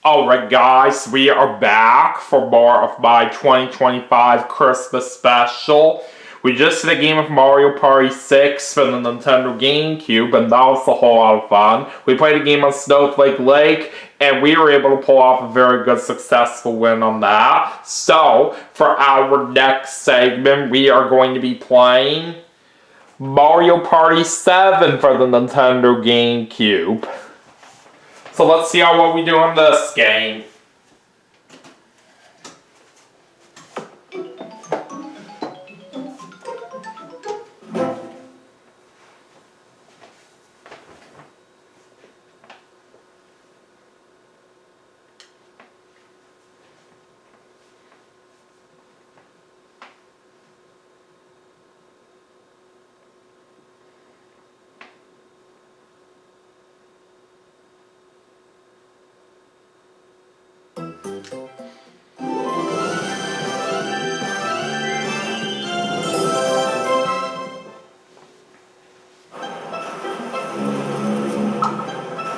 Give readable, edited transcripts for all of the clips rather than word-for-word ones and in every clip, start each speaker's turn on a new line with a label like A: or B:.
A: Alright guys, we are back for more of my 2025 Christmas special. We just did a game of Mario Party 6 for the Nintendo GameCube, and that was a whole lot of fun. We played a game on Snowflake Lake, and we were able to pull off a very good successful win on that. So, for our next segment, we are going to be playing Mario Party 7 for the Nintendo GameCube. So let's see how well we do in this game.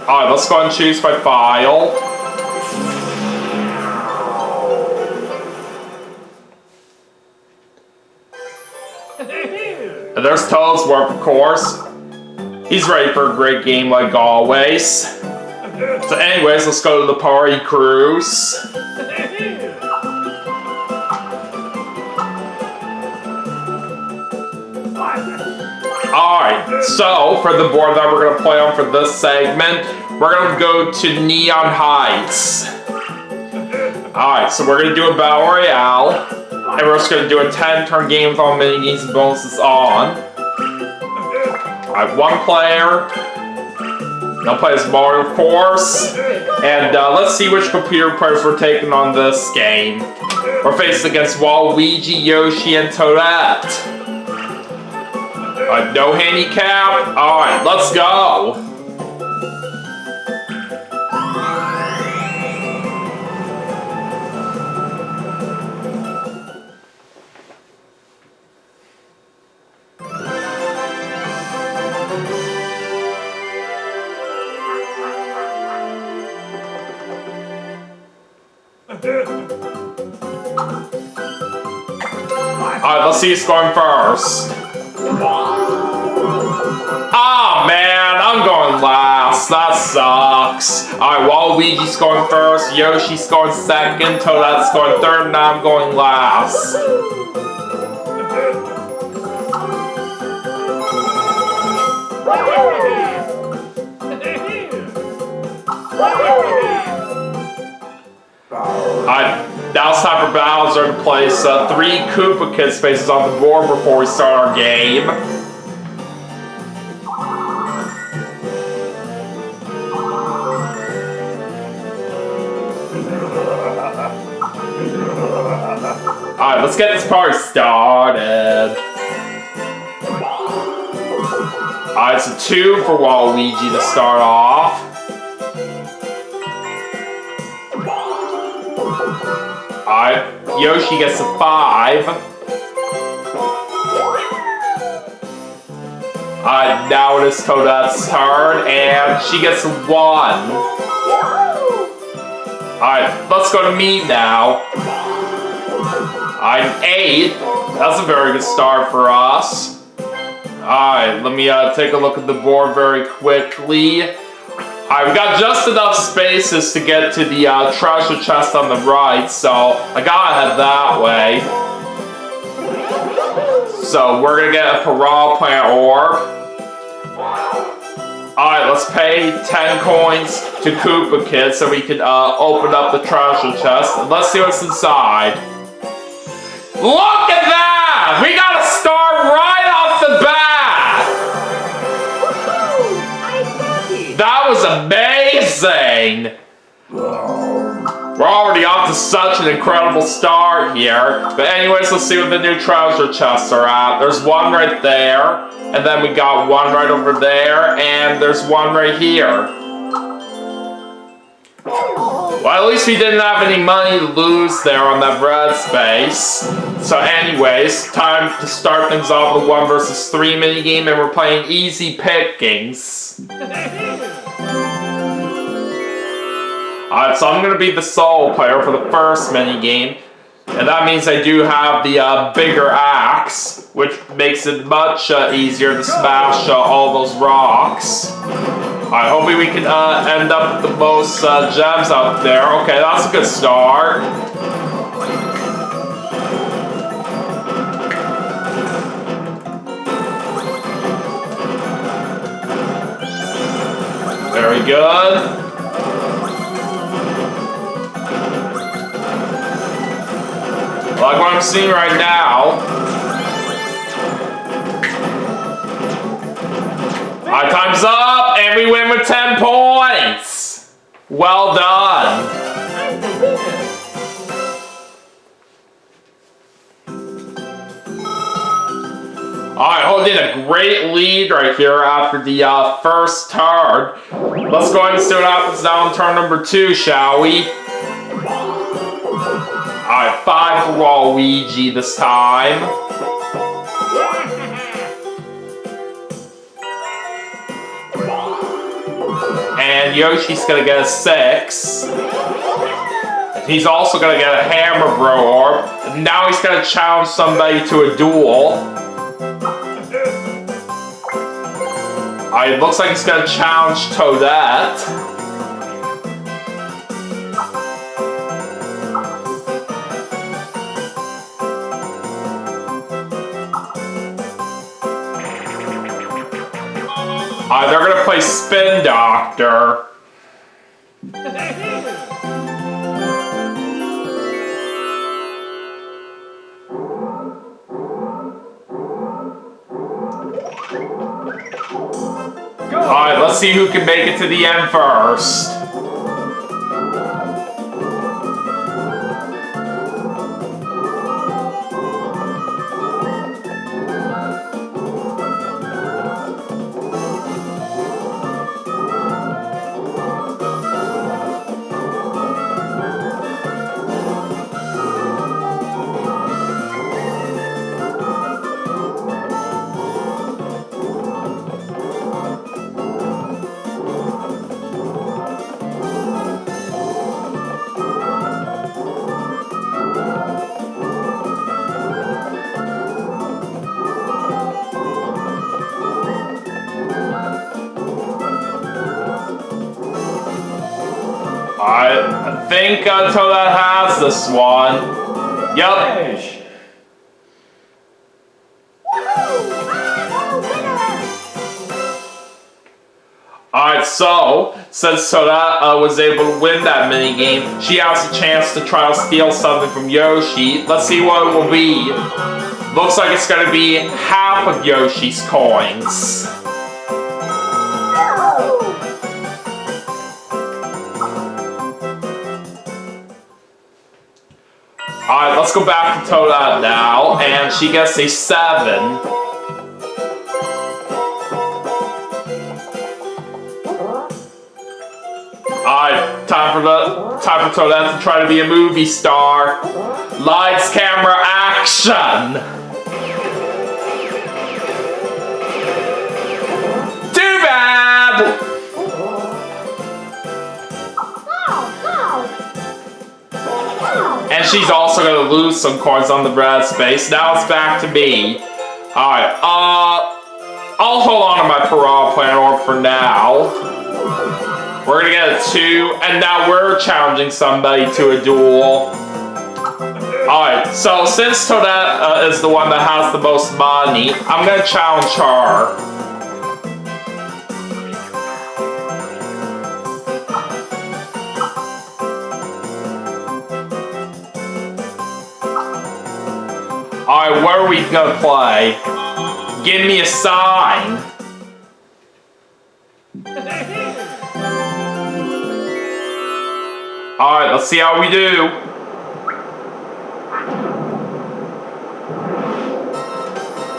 A: Alright, let's go and choose my file. And there's Toadsworth, of course. He's ready for a great game like always. So anyways, let's go to the party cruise. Alright, so for the board that we're going to play on for this segment, we're going to go to Neon Heights. Alright, so we're going to do a Battle Royale, and we're just going to do a 10-turn game with all mini-games and bonuses on. Alright, one player. They'll play as Mario, of course. And let's see which computer players we're taking on this game. We're facing against Waluigi, Yoshi, and Toadette. No handicap? Alright, let's go! Alright, let's see who's going first. Ah, man, I'm going last. That sucks. Alright, Waluigi's going first, Yoshi's going second, Toadette's going third, and I'm going last. Now it's time for Bowser to place 3 Koopa Kid spaces on the board before we start our game. Alright, let's get this party started. Alright, it's a 2 for Waluigi to start off. Alright, Yoshi gets a 5. Alright, now it is Toadette's turn, and she gets a 1. Alright, let's go to me now. I'm 8. That's a very good start for us. Alright, let me take a look at the board very quickly. Alright, we got just enough spaces to get to the treasure chest on the right, so I gotta head that way. So we're gonna get a Piranha Plant Orb. Alright, let's pay 10 coins to Koopa Kid so we can open up the treasure chest. And let's see what's inside. Look at that! We got a star right off the bat! That was amazing! We're already off to such an incredible start here. But anyways, let's see what the new treasure chests are at. There's one right there, and then we got one right over there, and there's one right here. Well, at least we didn't have any money to lose there on that red space. So anyways, time to start things off with a 1 versus 3 minigame, and we're playing easy pickings. Alright, so I'm going to be the solo player for the first minigame. And that means I do have the bigger axe, which makes it much easier to smash all those rocks. Alright, hopefully we can end up with the most gems out there. Okay, that's a good start. Very good. Like what I'm seeing right now. Alright, time's up, and we win with 10 points. Well done. Alright, holding a great lead right here after the first turn. Let's go ahead and see what happens now in turn number 2, shall we? Alright, 5 for Waluigi this time. And Yoshi's gonna get a 6. And he's also gonna get a Hammer Bro Orb. And now he's gonna challenge somebody to a duel. Alright, it looks like he's gonna challenge Toadette. They're gonna play Spin Doctor. Alright, let's see who can make it to the end first. I think Toadette has this one. Yep. Alright, so, since Toadette was able to win that minigame, she has a chance to try to steal something from Yoshi. Let's see what it will be. Looks like it's going to be half of Yoshi's coins. Alright, let's go back to Toadette now, and she gets a 7. Alright, time for Toadette to try to be a movie star. Lights, camera, action! Too bad! And she's also gonna lose some coins on the bread space. Now it's back to me. Alright, I'll hold on to my Piranha Plant Orb for now. We're gonna get a 2, and now we're challenging somebody to a duel. Alright, so since Toadette is the one that has the most money, I'm gonna challenge her. Alright, what are we gonna play? Give me a sign. Alright, let's see how we do.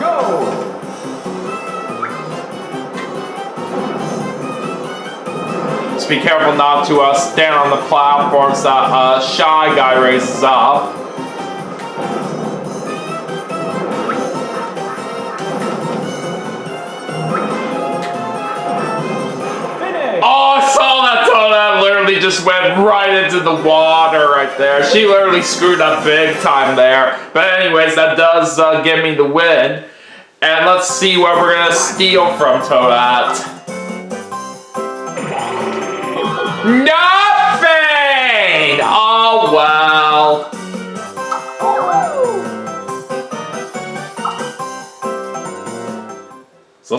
A: Go! Just be careful not to stand on the platforms that Shy Guy raises up. Oh, I saw that Toadette literally literally just went right into the water right there. She literally screwed up big time there. But anyways, that does give me the win. And let's see what we're gonna steal from Toadette. Nothing! Oh well.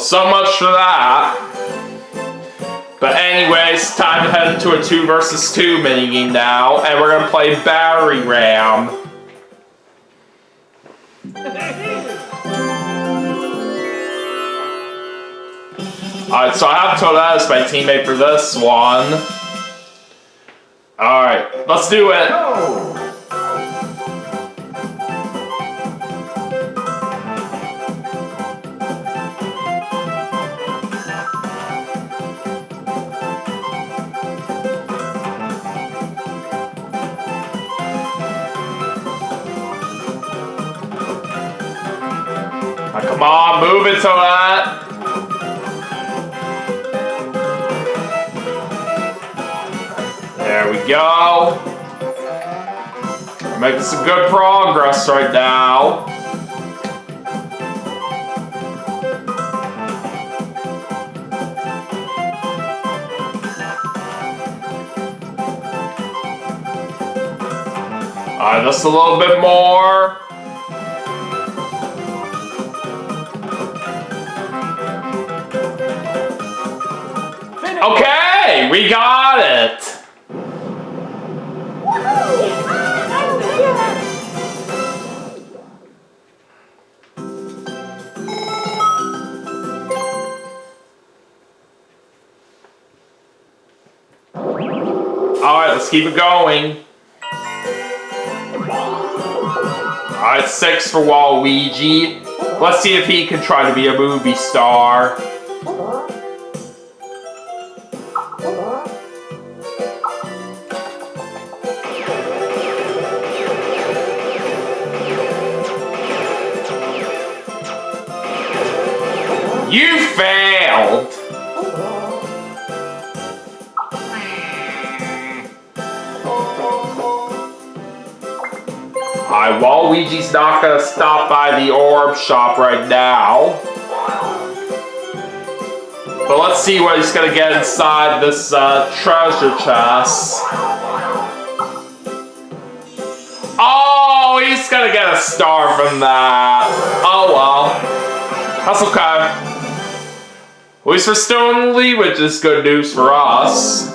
A: So much for that. But anyways, time to head into a 2 versus 2 minigame now, and we're gonna play Battery Ram. Alright, so I have Toadette as my teammate for this one. Alright, let's do it. Come on, move it, Toadette. There we go. We're making some good progress right now. Alright, just a little bit more. Okay, we got it. Alright, let's keep it going. Alright, 6 for Waluigi. Let's see if he can try to be a movie star. You failed! Alright, Waluigi's not gonna stop by the orb shop right now. But let's see what he's gonna get inside this treasure chest. Oh, he's gonna get a star from that. Oh well. That's okay. At least we're still in the lead, which is good news for us.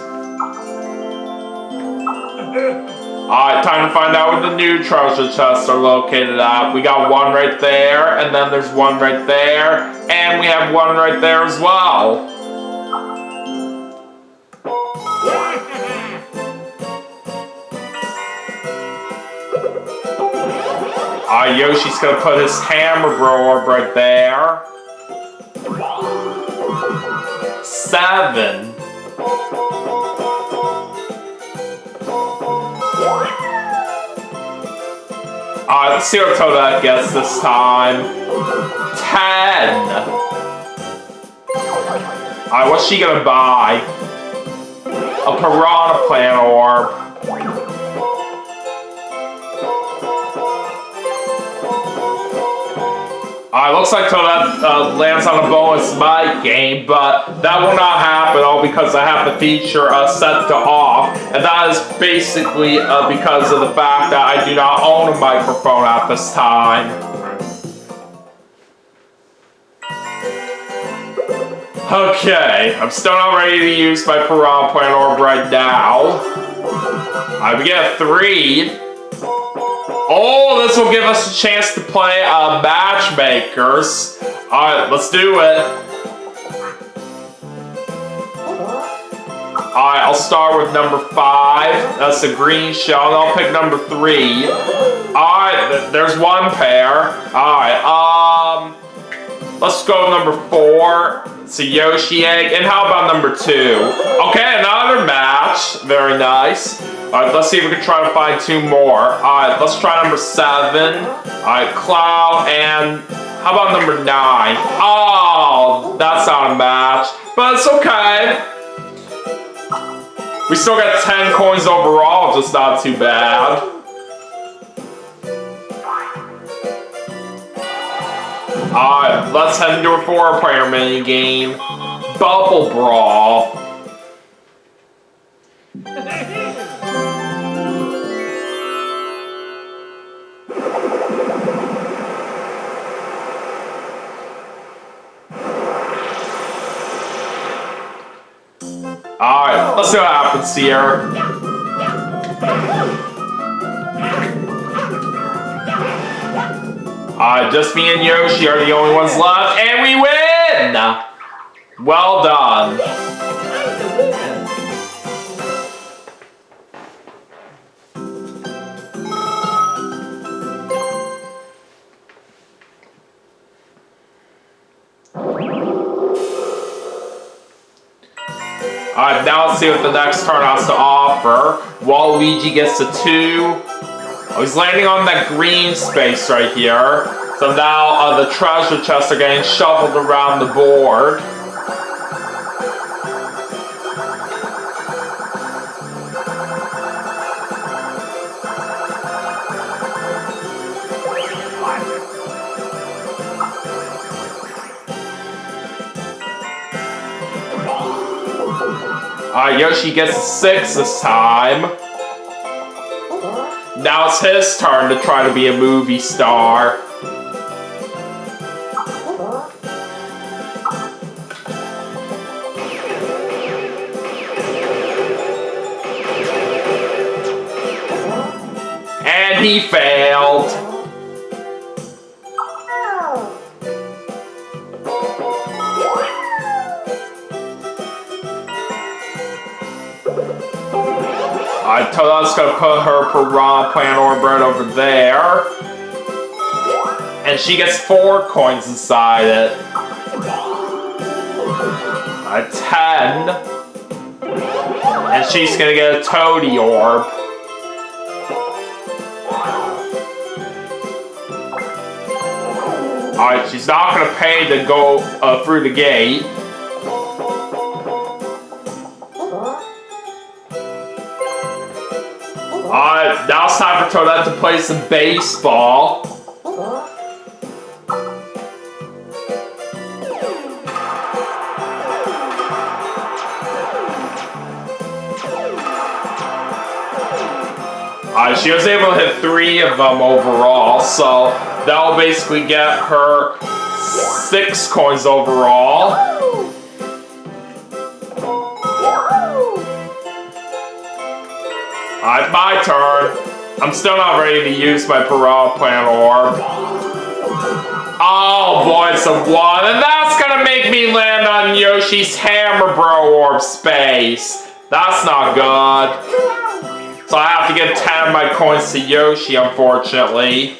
A: Alright, time to find out where the new treasure chests are located at. We got one right there, and then there's one right there, and we have one right there as well. Alright, Yoshi's gonna put his hammer orb right there. 7. Alright, let's see what Toadette gets this time. 10. Alright, what's she gonna buy? A Piranha Plant orb. Looks like Toadette lands on a bonus mic game, but that will not happen all because I have the feature set to off, and that is basically because of the fact that I do not own a microphone at this time. Okay, I'm still not ready to use my Piranha Plant orb right now. We get a 3. Oh, this will give us a chance to play matchmakers. Alright, let's do it. Alright, I'll start with number 5. That's a green shell, and I'll pick number 3. Alright, there's one pair. Alright, let's go with number 4. It's a Yoshi egg. And how about number 2? Okay, another match. Very nice. Alright, let's see if we can try to find 2 more. Alright, let's try number 7. Alright, Cloud, and how about number 9? Oh, that's not a match, but it's okay. We still got 10 coins overall, just not too bad. Alright, let's head into a 4-player minigame. Bubble Brawl. Alright, let's see what happens here. Just me and Yoshi are the only ones left, and we win! Well done. Alright, now let's see what the next turn has to offer. Waluigi gets a 2. Oh, he's landing on that green space right here. So now the treasure chests are getting shoveled around the board. Yoshi gets a 6 this time. Now it's his turn to try to be a movie star. And he failed. Toad's gonna put her piranha plant orb right over there. And she gets 4 coins inside it. A 10. And she's gonna get a Toady orb. Alright, she's not gonna pay to go through the gate. Now it's time for Toadette to play some baseball. She was able to hit 3 of them overall, so that'll basically get her 6 coins overall. Alright, my turn. I'm still not ready to use my piranha plant orb. Oh boy, it's a 1, and that's gonna make me land on Yoshi's Hammer Bro orb space. That's not good. So I have to give 10 of my coins to Yoshi, unfortunately.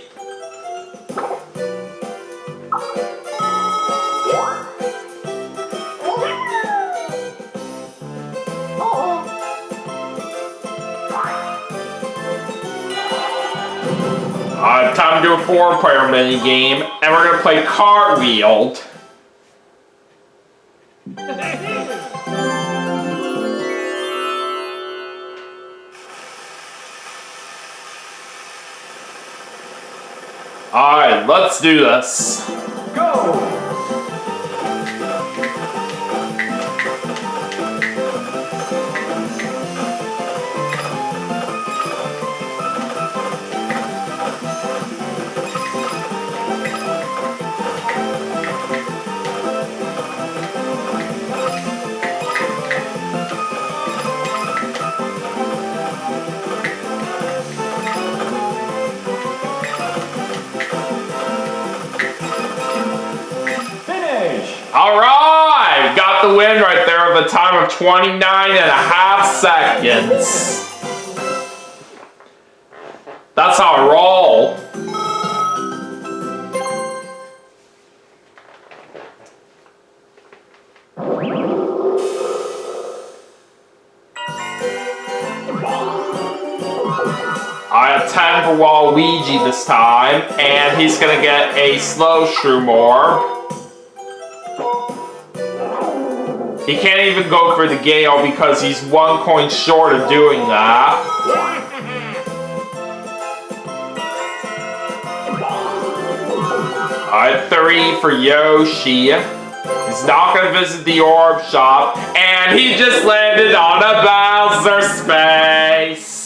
A: Time to do a 4-player minigame, and we're gonna play Cartwheeled. Alright, let's do this. Go! Alright! Got the win right there with a time of 29.5 seconds. That's how I roll. I have 10 for Waluigi this time, and he's gonna get a slow shroom orb. He can't even go for the Gale because he's 1 coin short of doing that. Alright, 3 for Yoshi. He's not gonna visit the orb shop, and he just landed on a Bowser space.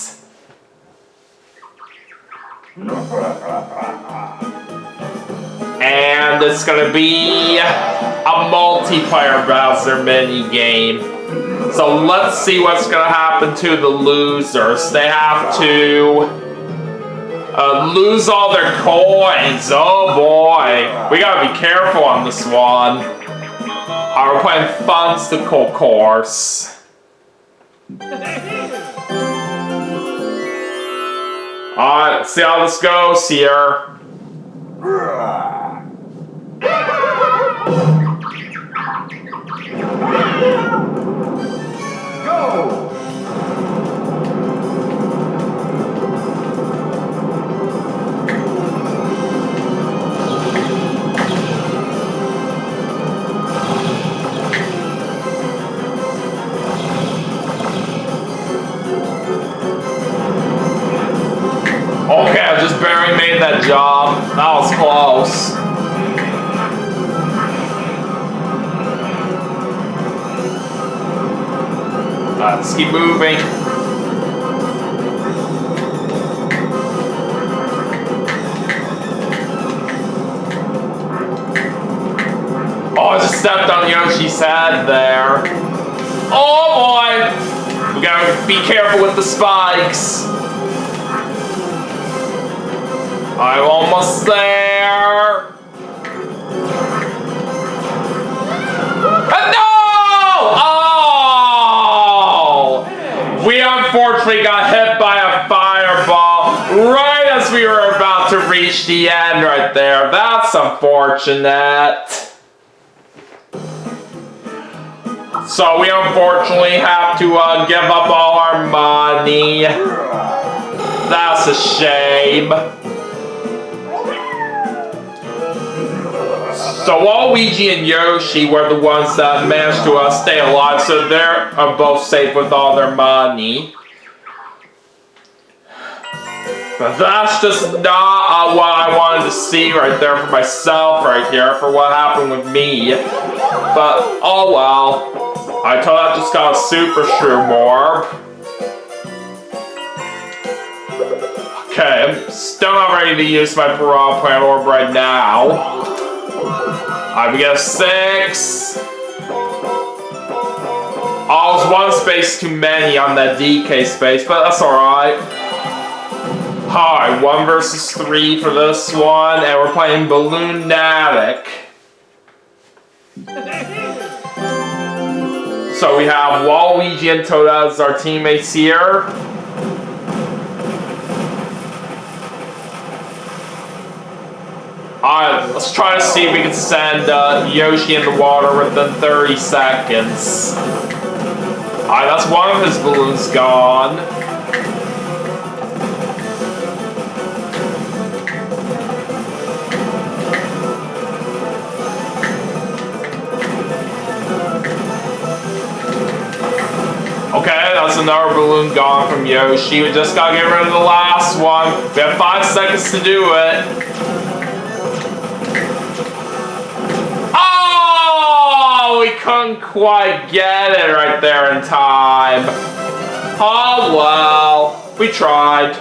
A: And it's gonna be a multiplayer Bowser mini game. So let's see what's gonna happen to the losers. They have to lose all their coins. Oh boy, we gotta be careful on this one. Alright, we're playing Funsticle Course. Alright, let's see how this goes here.
B: Go!
A: Okay, I just barely made that job. That was close. Let's keep moving. Oh, I just stepped on Yoshi's head there. Oh boy! We gotta be careful with the spikes. I'm almost there. No! Oh! We unfortunately got hit by a fireball right as we were about to reach the end right there. That's unfortunate. So we unfortunately have to give up all our money. That's a shame. So Waluigi and Yoshi were the ones that managed to stay alive, so they're both safe with all their money. But that's just not what I wanted to see right there for myself right here, for what happened with me. But, oh well. I told I just got a Super Shroom Orb. Okay, I'm still not ready to use my Piranha Plant Orb right now. Alright, we got a 6. Oh, it was 1 space too many on that DK space, but that's alright. Alright, 1 versus 3 for this one, and we're playing Balloon-natic. So we have Waluigi and Toad as our teammates here. Alright, let's try to see if we can send Yoshi in the water within 30 seconds. Alright, that's one of his balloons gone. Okay, that's another balloon gone from Yoshi. We just gotta get rid of the last one. We have 5 seconds to do it. Oh, we couldn't quite get it right there in time. Oh well, we tried.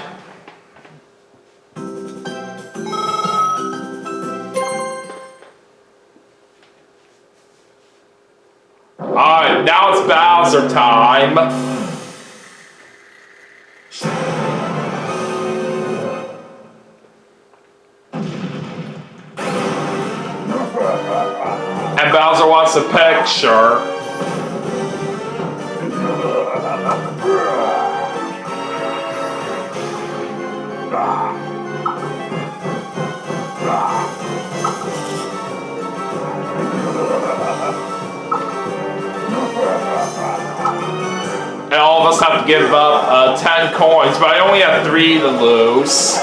A: Alright, now it's Bowser time. And Bowser wants a picture. And all of us have to give up 10 coins, but I only have 3 to lose.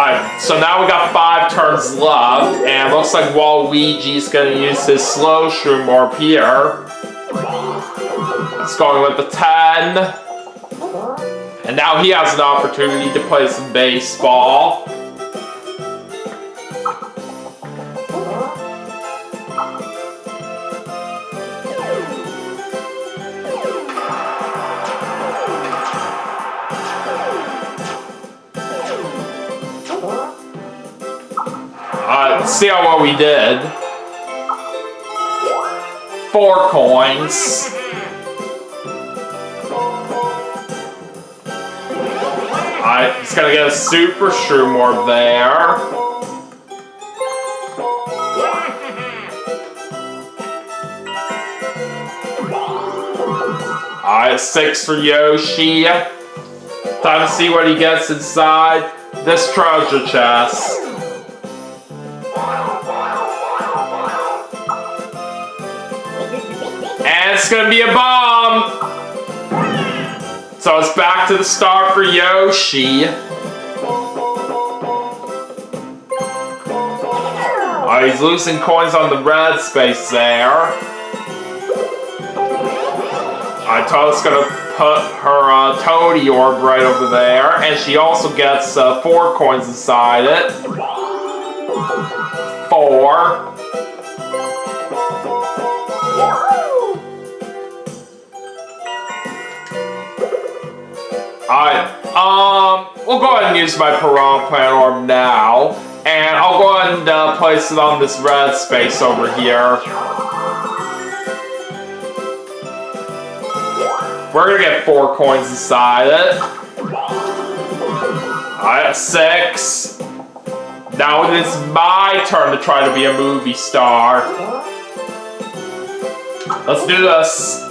A: Alright, so now we got 5 turns left, and looks like Waluigi's gonna use his slow shroom orb here. It's going with the 10. And now he has an opportunity to play some baseball. Let's see how well we did. 4 coins. Alright, he's gonna get a super shroom orb there. Alright, 6 for Yoshi. Time to see what he gets inside this treasure chest. And it's gonna be a bomb! So it's back to the start for Yoshi. Oh, he's losing coins on the red space there. Toad's gonna put her Toadie orb right over there, and she also gets 4 coins inside it. 4. Alright, we'll go ahead and use my Piranha Plant Orb now, and I'll go ahead and place it on this red space over here. We're gonna get 4 coins inside it. Alright, 6. Now it's my turn to try to be a movie star. Let's do this.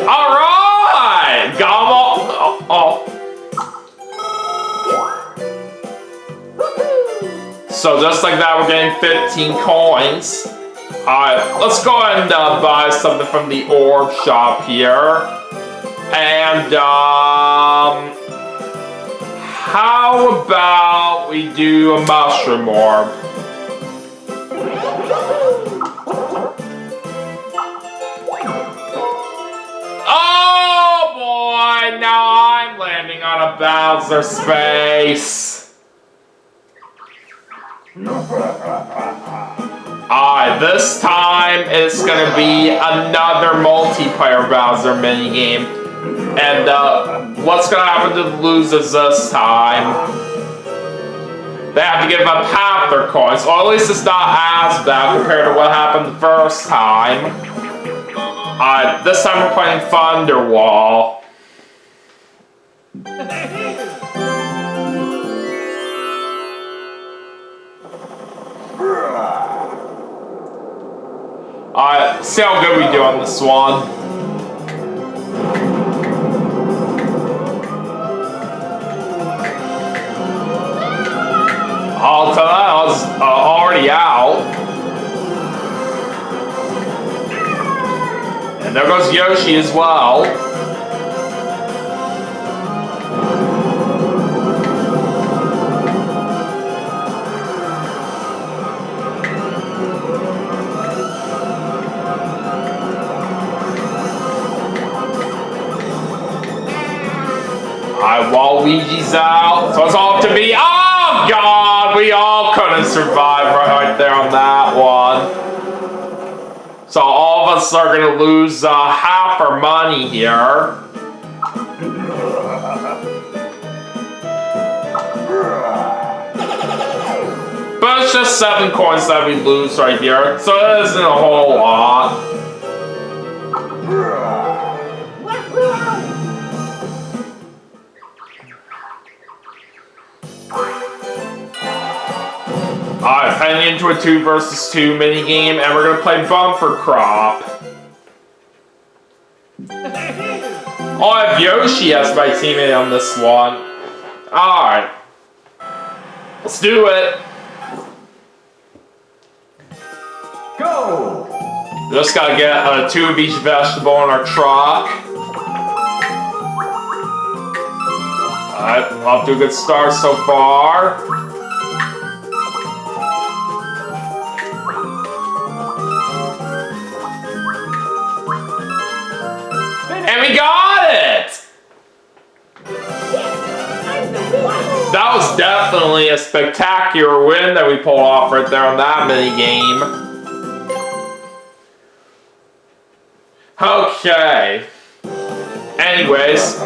A: Alright! Got them all. Oh. So just like that, we're getting 15 coins. Alright, let's go ahead and buy something from the orb shop here. And, how about we do a mushroom orb? Oh boy, now I'm landing on a Bowser space. Alright, this time it's gonna be another multiplayer Bowser minigame. And what's gonna happen to the losers this time? They have to give up half their coins. Or at least it's not as bad compared to what happened the first time. This time we're playing Thunderwall. Alright, see how good we do on this one. I'll tell you, I was already out. And there goes Yoshi as well. Waluigi's out, so it's all up to me. Oh God, we all couldn't survive right there on that one. So all of us are gonna lose half our money here. But it's just 7 coins that we lose right here, so it isn't a whole lot. Alright, heading into a 2 versus 2 minigame, and we're gonna play Bumper Crop. Oh, I have Yoshi as my teammate on this one. Alright. Let's do it.
B: Go!
A: Just gotta get 2 of each vegetable in our truck. Alright, off to a good start so far. And we got it! That was definitely a spectacular win that we pulled off right there on that mini game. Okay. Anyways,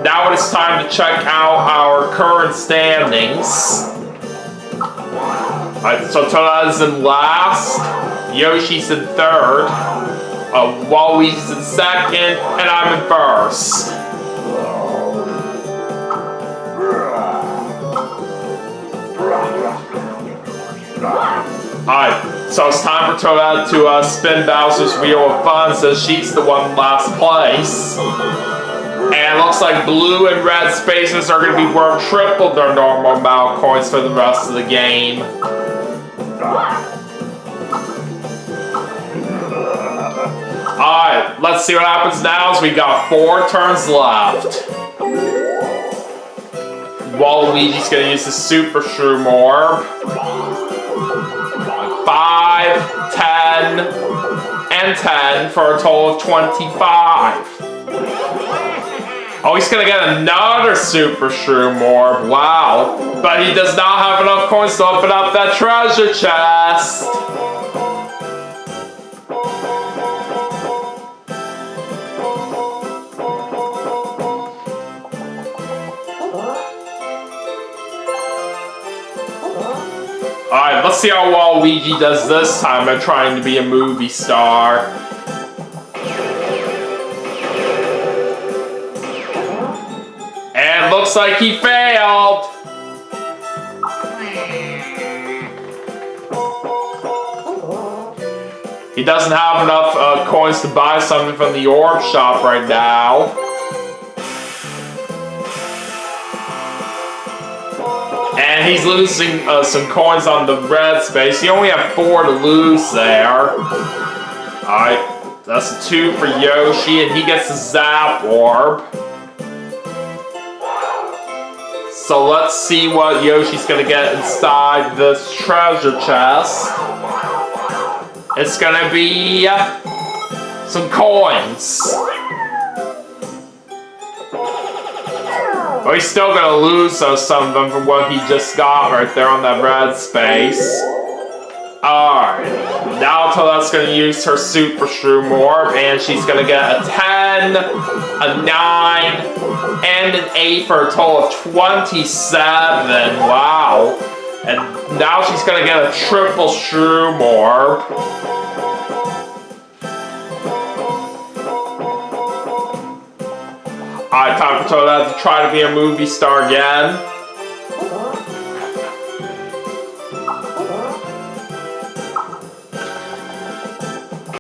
A: now it's time to check out our current standings. Alright, so Toad's in last, Yoshi's in third, Waluigi's in second, and I'm in first. Alright, so it's time for Toad to spin Bowser's Wheel of Fun since she's the one in last place. And it looks like blue and red spaces are going to be worth triple their normal amount of coins for the rest of the game. Alright, let's see what happens now as we got 4 turns left. Waluigi's going to use the Super Shroom Orb. 5, 10, and 10 for a total of 25. Oh, he's gonna get another Super Shroom Orb, wow. But he does not have enough coins to open up that treasure chest. Alright, let's see how Waluigi does this time by trying to be a movie star. And looks like he failed! He doesn't have enough coins to buy something from the orb shop right now. And he's losing some coins on the red space. You only have 4 to lose there. Alright, that's a 2 for Yoshi, and he gets the Zap Orb. So let's see what Yoshi's gonna get inside this treasure chest. It's gonna be some coins. But he's still gonna lose some of them from what he just got right there on that red space. Alright, now Toadette's gonna use her Super Shroom Orb, and she's gonna get a 10, a 9, and an 8 for a total of 27. Wow. And now she's gonna get a triple Shroom Orb. Alright, time for Toadette to try to be a movie star again.